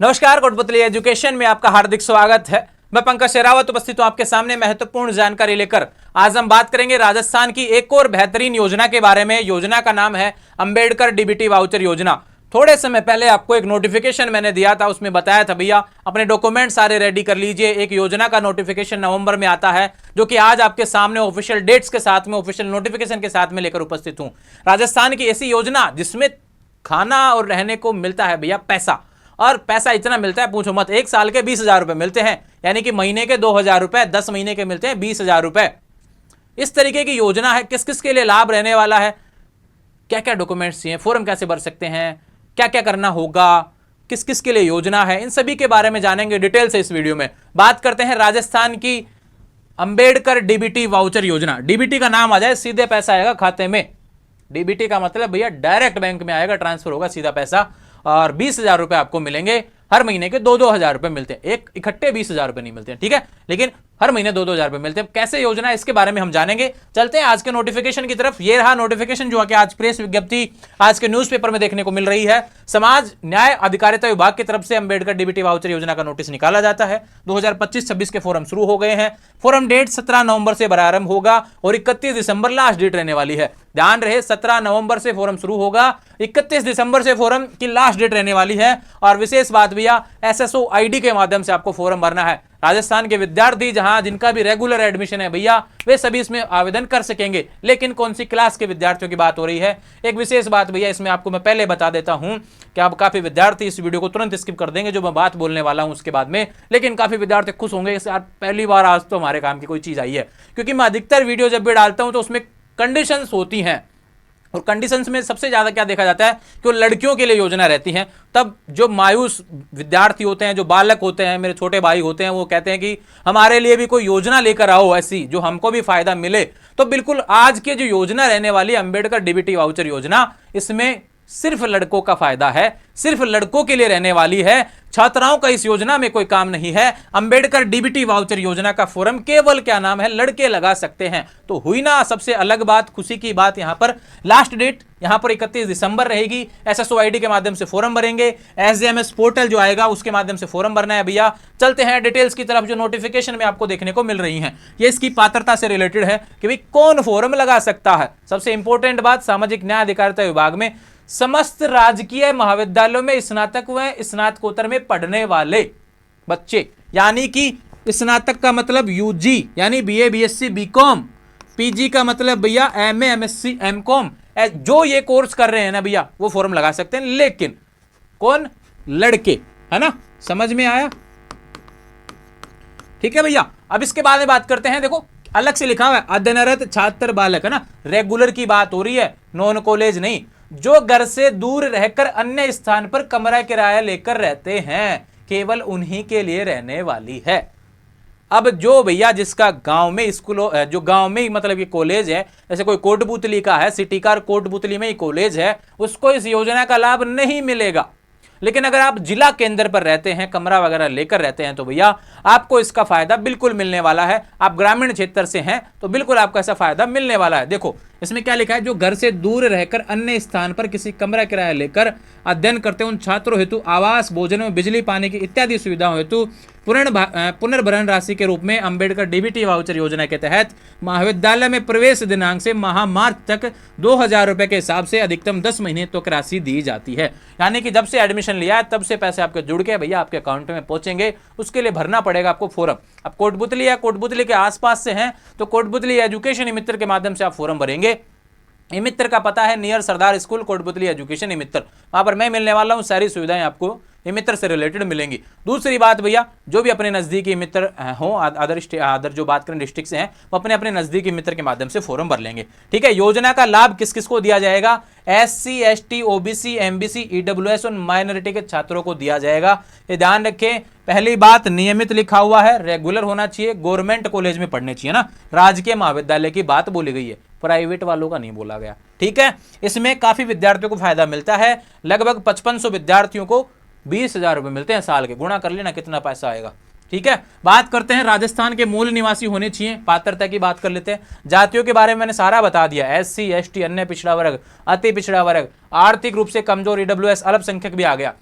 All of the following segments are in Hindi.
नमस्कार, कोटपुतली एजुकेशन में आपका हार्दिक स्वागत है। मैं पंकज शेरावत उपस्थित हूं आपके सामने महत्वपूर्ण जानकारी लेकर। आज हम बात करेंगे राजस्थान की एक और बेहतरीन योजना के बारे में। योजना का नाम है अंबेडकर डीबीटी वाउचर योजना। थोड़े समय पहले आपको एक नोटिफिकेशन मैंने दिया था, उसमें बताया था भैया अपने डॉक्यूमेंट सारे रेडी कर लीजिए। एक योजना का नोटिफिकेशन नवंबर में आता है, जो कि आज आपके सामने ऑफिशियल डेट्स के साथ में, ऑफिशियल नोटिफिकेशन के साथ में लेकर उपस्थित हूं। राजस्थान की ऐसी योजना जिसमें खाना और रहने को मिलता है भैया पैसा, और पैसा इतना मिलता है पूछो मत। एक साल के 20,000 रुपए मिलते हैं, यानी कि महीने के 2,000 रुपए, 10 महीने के मिलते हैं 20,000 रुपए। इस तरीके की योजना है। किस किस के लिए लाभ रहने वाला है, क्या क्या डॉक्यूमेंट्स चाहिए, फॉर्म कैसे भर सकते हैं, क्या क्या करना होगा, किस किस के लिए योजना है, इन सभी के बारे में जानेंगे डिटेल से इस वीडियो में। बात करते हैं राजस्थान की अंबेडकर डीबीटी वाउचर योजना। डीबीटी का नाम आ जाए, सीधे पैसा आएगा खाते में। डीबीटी का मतलब भैया डायरेक्ट बैंक में आएगा, ट्रांसफर होगा सीधा पैसा, और 20,000 रुपए आपको मिलेंगे। हर महीने के 2-2 हजार रुपए मिलते हैं, एक इकट्ठे 20,000 रुपए नहीं मिलते हैं, ठीक है, लेकिन हर महीने 2-2 हजार रुपए मिलते हैं। कैसे योजना है इसके बारे में हम जानेंगे। चलते हैं आज के नोटिफिकेशन की तरफ। ये रहा नोटिफिकेशन जो कि आज प्रेस विज्ञप्ति आज के न्यूज़पेपर में देखने को मिल रही है। समाज न्याय अधिकारिता विभाग की तरफ से अंबेडकर डीबीटी वाउचर योजना का नोटिस निकाला जाता है। 2025-26 के फॉर्म शुरू हो गए हैं। फॉर्म डेट 17 नवंबर से प्रारंभ होगा और 31 दिसंबर लास्ट डेट रहने वाली है। ध्यान रहे, 17 नवंबर से फॉर्म शुरू होगा, 31 दिसंबर से फॉर्म की लास्ट डेट रहने वाली है। और विशेष बात भैया, एसएसओ आईडी के माध्यम से आपको फॉर्म भरना है। राजस्थान के विद्यार्थी जहां जिनका भी रेगुलर एडमिशन है भैया, वे सभी इसमें आवेदन कर सकेंगे। लेकिन कौन सी क्लास के विद्यार्थियों की बात हो रही है, एक विशेष बात भैया इसमें आपको मैं पहले बता देता हूं कि आप काफी विद्यार्थी इस वीडियो को तुरंत स्किप कर देंगे जो मैं बात बोलने वाला हूं उसके बाद में। लेकिन काफी विद्यार्थी खुश होंगे, यार पहली बार आज तो हमारे काम की कोई चीज आई है। क्योंकि मैं अधिकतर वीडियो जब भी डालता हूं तो उसमें कंडीशंस होती हैं, और कंडीशंस में सबसे ज्यादा क्या देखा जाता है कि वो लड़कियों के लिए योजना रहती है। तब जो मायूस विद्यार्थी होते हैं, जो बालक होते हैं, मेरे छोटे भाई होते हैं, वो कहते हैं कि हमारे लिए भी कोई योजना लेकर आओ ऐसी जो हमको भी फायदा मिले। तो बिल्कुल आज की जो योजना रहने वाली अंबेडकर डीबीटी वाउचर योजना, इसमें सिर्फ लड़कों का फायदा है, सिर्फ लड़कों के लिए रहने वाली है। छात्राओं का इस योजना में कोई काम नहीं है। अंबेडकर डीबीटी वाउचर योजना का फॉर्म केवल क्या नाम है, लड़के लगा सकते हैं। तो हुई ना सबसे अलग बात, खुशी की बात। यहां पर लास्ट डेट यहां पर 31 दिसंबर रहेगी। एसएसओ आईडी के माध्यम से फॉर्म भरेंगे। एसजेएमएस पोर्टल जो आएगा उसके माध्यम से फॉर्म भरना है भैया। चलते हैं डिटेल्स की तरफ जो नोटिफिकेशन में आपको देखने को मिल रही हैं। ये इसकी पात्रता से रिलेटेड है कि भाई कौन फॉर्म लगा सकता है। सबसे इंपॉर्टेंट बात, सामाजिक न्याय अधिकारिता विभाग में समस्त राजकीय महाविद्यालयों में स्नातक व स्नातकोत्तर में पढ़ने वाले बच्चे, यानी कि स्नातक का मतलब यूजी यानी बीए बीएससी बीकॉम, पीजी का मतलब भैया एमए एमएससी एमकॉम, जो ये कोर्स कर रहे हैं ना भैया, वो फॉर्म लगा सकते हैं। लेकिन कौन, लड़के, है ना, समझ में आया, ठीक है भैया। अब इसके बाद में बात करते हैं। देखो अलग से लिखा हुआ है अध्ययनरत छात्र बालक, है ना, रेगुलर की बात हो रही है, नॉन कॉलेज नहीं। जो घर से दूर रहकर अन्य स्थान पर कमरा किराया लेकर रहते हैं, केवल उन्हीं के लिए रहने वाली है। अब जो भैया जिसका गांव में स्कूल, जो गांव में ही मतलब ये कॉलेज है, जैसे कोई कोटपुतली का है, सिटी कार कोटपुतली में ही कॉलेज है, उसको इस योजना का लाभ नहीं मिलेगा। लेकिन अगर आप जिला केंद्र पर रहते हैं, कमरा वगैरह लेकर रहते हैं, तो भैया आपको इसका फायदा बिल्कुल मिलने वाला है। आप ग्रामीण क्षेत्र से हैं तो बिल्कुल आपको ऐसा फायदा मिलने वाला है। देखो इसमें क्या लिखा है, जो घर से दूर रहकर अन्य स्थान पर किसी कमरा किराया लेकर अध्ययन करते हैं, उन छात्रों हेतु आवास, भोजन में बिजली पानी की इत्यादि सुविधाओं हेतु पुनर्भरण राशि के रूप में अंबेडकर डीबीटी वाउचर योजना के तहत महाविद्यालय में प्रवेश दिनांक से माह मार्च तक 2,000 रुपए के हिसाब से अधिकतम 10 महीने तक राशि दी जाती है। यानी कि जब से एडमिशन लिया है तब से पैसे आपके जुड़ के भैया आपके अकाउंट में पहुंचेंगे। उसके लिए भरना पड़ेगा आपको फॉर्म। अब कोटपुतली या कोटपुतली के आसपास से हैं तो कोटपुतली एजुकेशन मित्र के माध्यम से आप फॉर्म भरेंगे। मित्र का पता है नियर सरदार स्कूल कोटपुतली एजुकेशन मित्र, वहां पर मैं मिलने वाला हूं। सारी सुविधाएं आपको मित्र से रिलेटेड मिलेंगी। दूसरी बात भैया, जो भी अपने नजदीकी मित्र हो, अदर जो बात करें डिस्ट्रिक्ट से हैं, वो अपने अपने नजदीकी मित्र के माध्यम से फॉर्म भर लेंगे, ठीक है। योजना का लाभ किस किस को दिया जाएगा, SC ST OBC MBC EWS और माइनॉरिटी के छात्रों को दिया जाएगा। ये ध्यान रखें। पहली बात, नियमित लिखा हुआ है, रेगुलर होना चाहिए, गवर्नमेंट कॉलेज में पढ़ने चाहिए ना, राजकीय महाविद्यालय की बात बोली गई है, प्राइवेट वालों का नहीं बोला गया, ठीक है। इसमें काफी विद्यार्थियों को फायदा मिलता है। लगभग 5500 विद्यार्थियों को 20,000 रुपए मिलते हैं साल के। गुणा कर लेना कितना पैसा आएगा, ठीक है। बात करते हैं राजस्थान के मूल निवासी होने चाहिए, पात्रता की बात कर लेते हैं। जातियों के बारे में मैंने सारा बता दिया, SC ST, अन्य पिछड़ा वर्ग, अति पिछड़ा वर्ग, आर्थिक रूप से कमजोर, EWS, अल्पसंख्यक भी आ गया।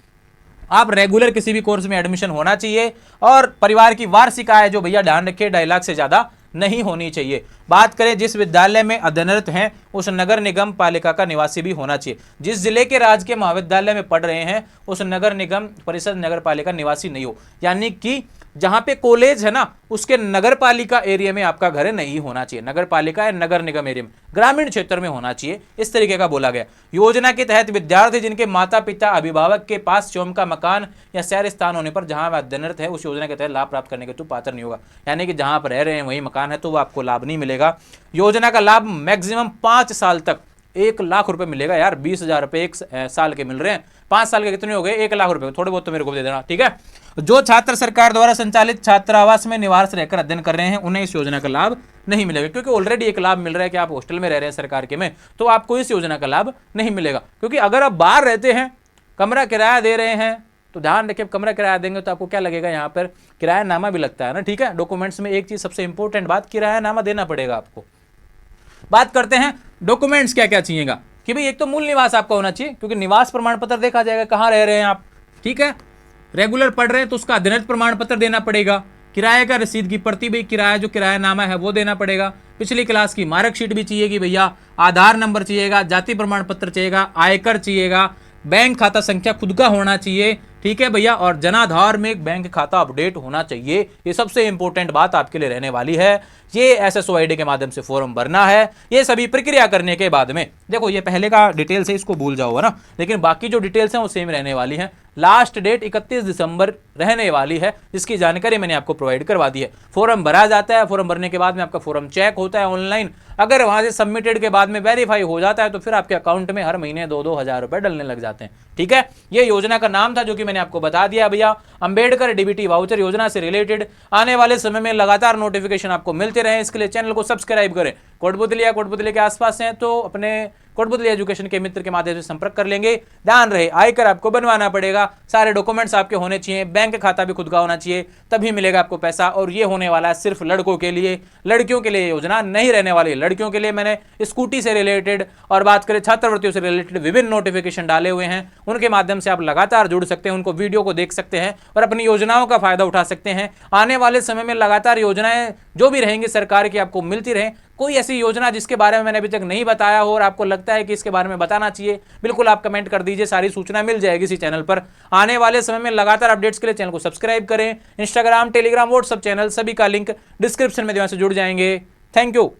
आप रेगुलर किसी भी कोर्स में एडमिशन होना चाहिए और परिवार की वार्षिक आय जो भैया ध्यान रखिए 2.5 लाख से ज्यादा नहीं होनी चाहिए। बात करें जिस विद्यालय में अध्ययनरत हैं उस नगर निगम पालिका का निवासी भी होना चाहिए। जिस जिले के राजकीय महाविद्यालय में पढ़ रहे हैं उस नगर निगम परिषद नगर पालिका निवासी नहीं हो, यानी कि जहां पे कॉलेज है ना उसके नगर पालिका एरिया में आपका घर नहीं होना चाहिए। नगर पालिका या नगर निगम एरिया में, ग्रामीण क्षेत्र में होना चाहिए, इस तरीके का बोला गया। योजना के तहत विद्यार्थी जिनके माता पिता अभिभावक के पास स्वयं का मकान या शहर स्थान होने पर जहां वह अध्ययनरत है उस योजना के तहत लाभ प्राप्त करने के तो पात्र नहीं होगा। यानी कि जहां आप रह रहे हैं वही मकान है तो वो आपको लाभ नहीं मिलेगा। योजना का लाभ मैक्सिमम 5 साल तक 1 लाख रुपए मिलेगा। यार 20,000 रुपए 1 साल के मिल रहे हैं, 5 साल के कितने हो गए? 1 लाख रुपए। थोड़े बहुत तो मेरे को दे देना, ठीक है। जो छात्र सरकार द्वारा संचालित छात्रावास में निवास रहकर अध्ययन कर रहे हैं उन्हें इस योजना का लाभ नहीं मिलेगा, क्योंकि ऑलरेडी एक लाभ मिल रहा है कि आप हॉस्टल में रह रहे हैं सरकार के में, तो आपको इस योजना का लाभ नहीं मिलेगा। क्योंकि अगर आप बाहर रहते हैं, कमरा किराया दे रहे हैं, तो ध्यान रखिए कमरा किराया देंगे तो आपको क्या लगेगा, यहाँ पर किराया नामा भी लगता है ना, ठीक है। डॉक्यूमेंट्स में एक चीज सबसे इंपॉर्टेंट बात, किराया नामा देना पड़ेगा आपको। बात करते हैं डॉक्यूमेंट्स क्या क्या चाहिएगा, कि भाई एक तो मूल निवास आपका होना चाहिए, क्योंकि निवास प्रमाण पत्र देखा जाएगा कहाँ रह रहे हैं आप, ठीक है। रेगुलर पढ़ रहे हैं तो उसका अध्ययन प्रमाण पत्र देना पड़ेगा। किराए का रसीद की प्रति, भाई किराया जो किराया नामा है वो देना पड़ेगा। पिछली क्लास की मार्कशीट भी चाहिए कि भैया, आधार नंबर चाहिएगा, जाति प्रमाण पत्र चाहिएगा, आयकर चाहिएगा, बैंक खाता संख्या खुद का होना चाहिए, ठीक है भैया, और जनाधार में एक बैंक खाता अपडेट होना चाहिए। ये सबसे इंपॉर्टेंट बात आपके लिए रहने वाली है। ये SSOID के माध्यम से फॉर्म भरना है। ये सभी प्रक्रिया करने के बाद में, देखो ये पहले का डिटेल्स है, इसको भूल जाओ है ना, लेकिन बाकी जो डिटेल्स हैं वो सेम रहने वाली हैं। लास्ट डेट 31 दिसंबर रहने वाली है, जिसकी जानकारी मैंने आपको प्रोवाइड करवा दी है। फॉर्म भरा जाता है, फॉर्म भरने के बाद में आपका फॉर्म चेक होता है ऑनलाइन। अगर वहां से सबमिटेड के बाद में वेरीफाई हो जाता है तो फिर आपके अकाउंट में हर महीने 2-2 हज़ार रुपए डलने लग जाते हैं, ठीक है। ये योजना का नाम था जो कि मैंने आपको बता दिया भैया, अंबेडकर DBT वाउचर योजना से रिलेटेड आने वाले समय में लगातार नोटिफिकेशन आपको मिलते रहे, इसके लिए चैनल को सब्सक्राइब करें। कोटपुतली के आसपास हैं तो अपने कोटपुतली एजुकेशन के मित्र के माध्यम से संपर्क कर लेंगे। ध्यान रहे, आयकर आपको बनवाना पड़ेगा, सारे डॉक्यूमेंट्स आपके होने चाहिए, बैंक खाता भी खुद का होना चाहिए, तभी मिलेगा आपको पैसा। और ये होने वाला है सिर्फ लड़कों के लिए, लड़कियों के लिए योजना नहीं रहने वाली। लड़कियों के लिए मैंने स्कूटी से रिलेटेड और बात करें छात्रवृत्तियों से रिलेटेड विभिन्न नोटिफिकेशन डाले हुए हैं, उनके माध्यम से आप लगातार जुड़ सकते हैं, उनको वीडियो को देख सकते हैं और अपनी योजनाओं का फायदा उठा सकते हैं। आने वाले समय में लगातार योजनाएं जो भी रहेंगी सरकार की आपको मिलती रहें। कोई ऐसी योजना जिसके बारे में मैंने अभी तक नहीं बताया हो और आपको लगता है कि इसके बारे में बताना चाहिए, बिल्कुल आप कमेंट कर दीजिए, सारी सूचना मिल जाएगी इसी चैनल पर। आने वाले समय में लगातार अपडेट्स के लिए चैनल को सब्सक्राइब करें। इंस्टाग्राम, टेलीग्राम, व्हाट्सएप चैनल सभी का लिंक डिस्क्रिप्शन में से जुड़ जाएंगे। Thank you.